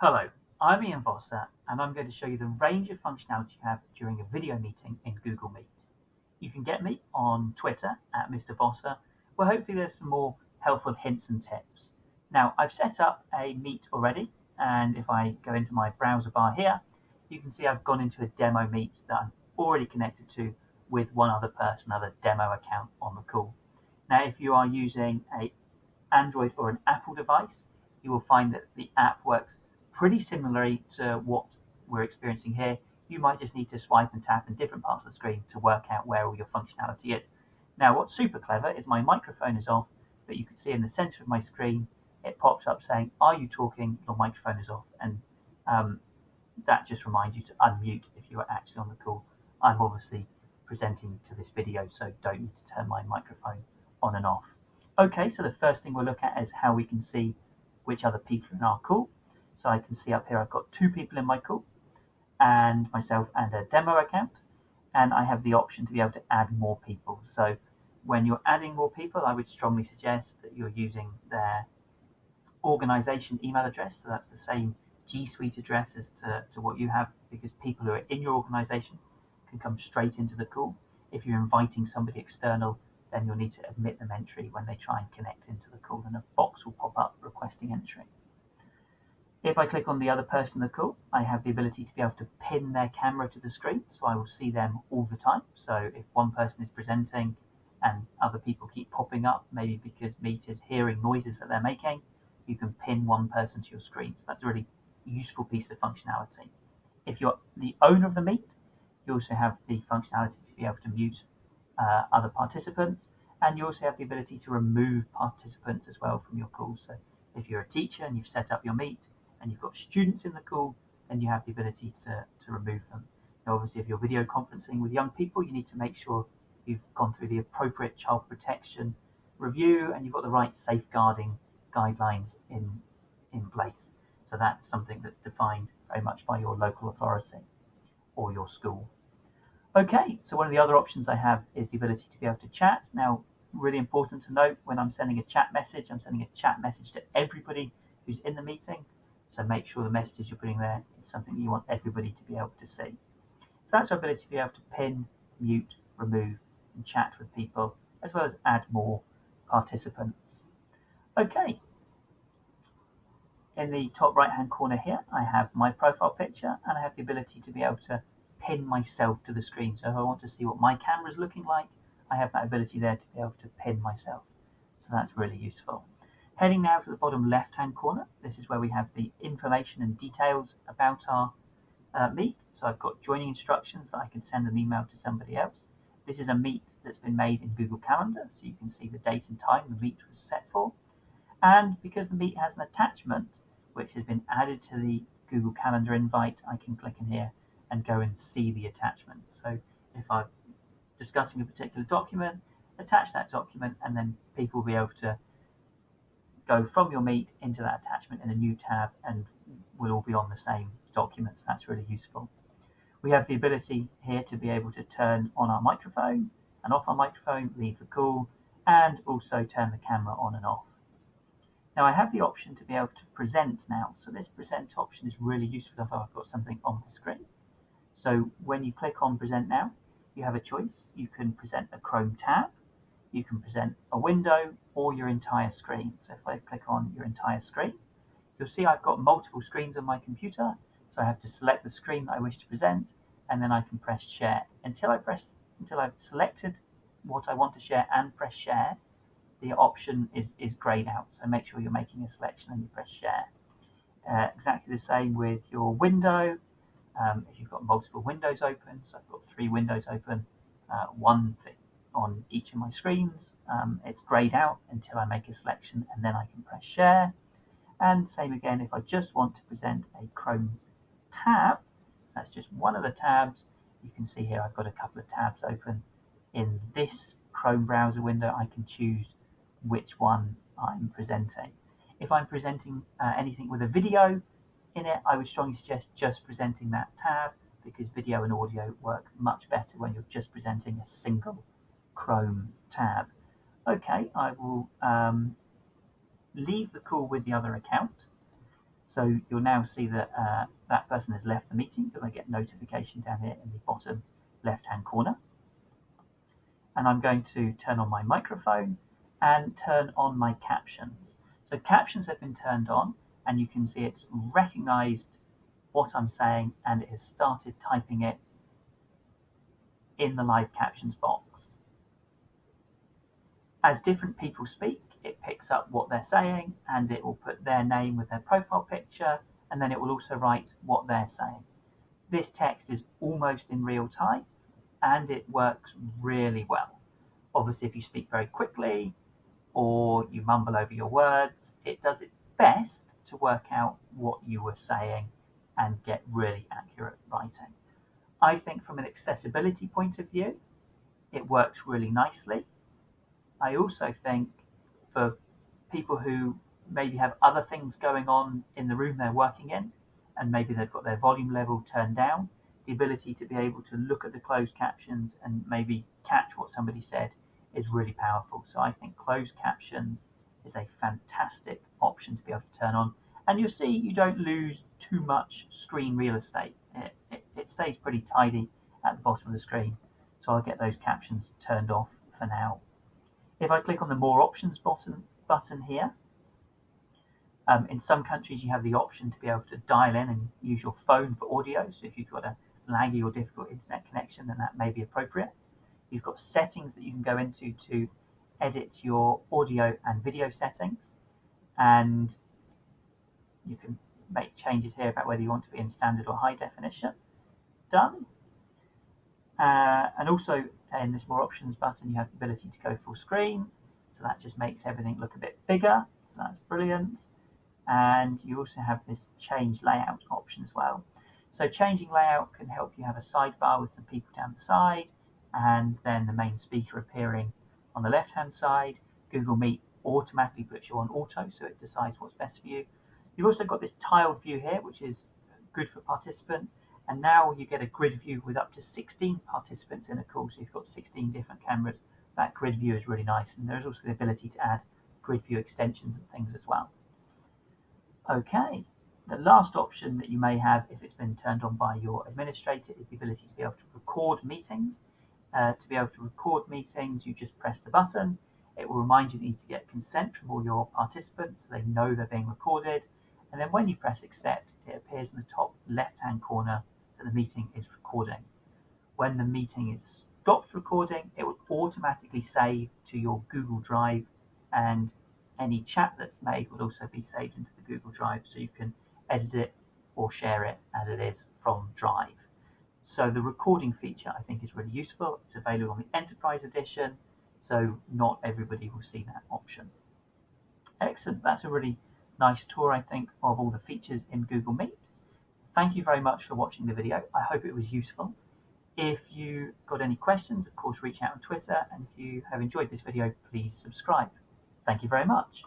Hello, I'm Ian Vosser, and I'm going to show you the range of functionality you have during a video meeting in Google Meet. You can get me on Twitter at Mr. Vosser, where hopefully there's some more helpful hints and tips. Now, I've set up a Meet already, and if I go into my browser bar here, you can see I've gone into a demo Meet that I'm already connected to with one other person, another demo account on the call. Now, if you are using an Android or an Apple device, you will find that the app works pretty similarly to what we're experiencing here. You might just need to swipe and tap in different parts of the screen to work out where all your functionality is. Now, what's super clever is my microphone is off, but you can see in the center of my screen, it pops up saying, "Are you talking? Your microphone is off." And that just reminds you to unmute if you are actually on the call. I'm obviously presenting to this video, so don't need to turn my microphone on and off. Okay, so the first thing we'll look at is how we can see which other people are in our call. So I can see up here I've got 2 people in my call, and myself and a demo account, and I have the option to be able to add more people. So when you're adding more people, I would strongly suggest that you're using their organization email address. So that's the same G Suite address as to what you have, because people who are in your organization can come straight into the call. If you're inviting somebody external, then you'll need to admit them entry when they try and connect into the call, and a box will pop up requesting entry. If I click on the other person in the call, I have the ability to be able to pin their camera to the screen, so I will see them all the time. So if one person is presenting and other people keep popping up, maybe because Meet is hearing noises that they're making, you can pin one person to your screen. So that's a really useful piece of functionality. If you're the owner of the Meet, you also have the functionality to be able to mute other participants, and you also have the ability to remove participants as well from your call. So if you're a teacher and you've set up your Meet and you've got students in the call, then you have the ability to remove them. Now, obviously, if you're video conferencing with young people, you need to make sure you've gone through the appropriate child protection review and you've got the right safeguarding guidelines in place. So that's something that's defined very much by your local authority or your school. Okay, so one of the other options I have is the ability to be able to chat. Now, really important to note, when I'm sending a chat message, I'm sending a chat message to everybody who's in the meeting. So make sure the messages you're putting there is something you want everybody to be able to see. So that's our ability to be able to pin, mute, remove, and chat with people, as well as add more participants. Okay, in the top right hand corner here, I have my profile picture, and I have the ability to be able to pin myself to the screen. So if I want to see what my camera is looking like, I have that ability there to be able to pin myself. So that's really useful. Heading now to the bottom left hand corner, this is where we have the information and details about our Meet. So I've got joining instructions that I can send an email to somebody else. This is a Meet that's been made in Google Calendar, so you can see the date and time the Meet was set for. And because the Meet has an attachment which has been added to the Google Calendar invite, I can click in here and go and see the attachment. So if I'm discussing a particular document, attach that document, and then people will be able to go from your Meet into that attachment in a new tab, and we'll all be on the same documents. That's really useful. We have the ability here to be able to turn on our microphone and off our microphone, leave the call, and also turn the camera on and off. Now I have the option to be able to present now. So this present option is really useful if I've got something on my screen. So when you click on present now, you have a choice. You can present a Chrome tab, you can present a window, or your entire screen. So if I click on your entire screen, you'll see I've got multiple screens on my computer. So I have to select the screen that I wish to present, and then I can press share. Until I've selected what I want to share and press share, the option is grayed out. So make sure you're making a selection and you press share. Exactly the same with your window. If you've got multiple windows open, so I've got 3 windows open, one thing on each of my screens, it's grayed out until I make a selection, and then I can press share. And same again, if I just want to present a Chrome tab, so that's just one of the tabs, you can see here I've got a couple of tabs open. In this Chrome browser window, I can choose which one I'm presenting. If I'm presenting anything with a video in it, I would strongly suggest just presenting that tab, because video and audio work much better when you're just presenting a single Chrome tab. Okay, I will leave the call with the other account. So you'll now see that that person has left the meeting because I get notification down here in the bottom left-hand corner. And I'm going to turn on my microphone and turn on my captions. So captions have been turned on, and you can see it's recognized what I'm saying and it has started typing it in the live captions box. As different people speak, it picks up what they're saying and it will put their name with their profile picture, and then it will also write what they're saying. This text is almost in real time and it works really well. Obviously, if you speak very quickly or you mumble over your words, it does its best to work out what you were saying and get really accurate writing. I think from an accessibility point of view, it works really nicely. I also think for people who maybe have other things going on in the room they're working in, and maybe they've got their volume level turned down, the ability to be able to look at the closed captions and maybe catch what somebody said is really powerful. So I think closed captions is a fantastic option to be able to turn on. And you'll see you don't lose too much screen real estate. It stays pretty tidy at the bottom of the screen. So I'll get those captions turned off for now. If I click on the More Options button here, in some countries you have the option to be able to dial in and use your phone for audio. So if you've got a laggy or difficult internet connection, then that may be appropriate. You've got settings that you can go into to edit your audio and video settings, and you can make changes here about whether you want to be in standard or high definition. Done. And also in this More Options button, you have the ability to go full screen. So that just makes everything look a bit bigger. So that's brilliant. And you also have this change layout option as well. So changing layout can help you have a sidebar with some people down the side and then the main speaker appearing on the left-hand side. Google Meet automatically puts you on auto, so it decides what's best for you. You've also got this tiled view here, which is good for participants. And now you get a grid view with up to 16 participants in a call. So you've got 16 different cameras. That grid view is really nice. And there's also the ability to add grid view extensions and things as well. Okay, the last option that you may have if it's been turned on by your administrator is the ability to be able to record meetings. To be able to record meetings, you just press the button. It will remind you that you need to get consent from all your participants so they know they're being recorded. And then when you press accept, it appears in the top left-hand corner that the meeting is recording. When the meeting is stopped recording, it will automatically save to your Google Drive, and any chat that's made will also be saved into the Google Drive, so you can edit it or share it as it is from Drive. So the recording feature I think is really useful. It's available on the Enterprise Edition, so not everybody will see that option. Excellent. That's a really nice tour, I think, of all the features in Google Meet. Thank you very much for watching the video. I hope it was useful. If you got any questions, of course, reach out on Twitter. And if you have enjoyed this video, please subscribe. Thank you very much.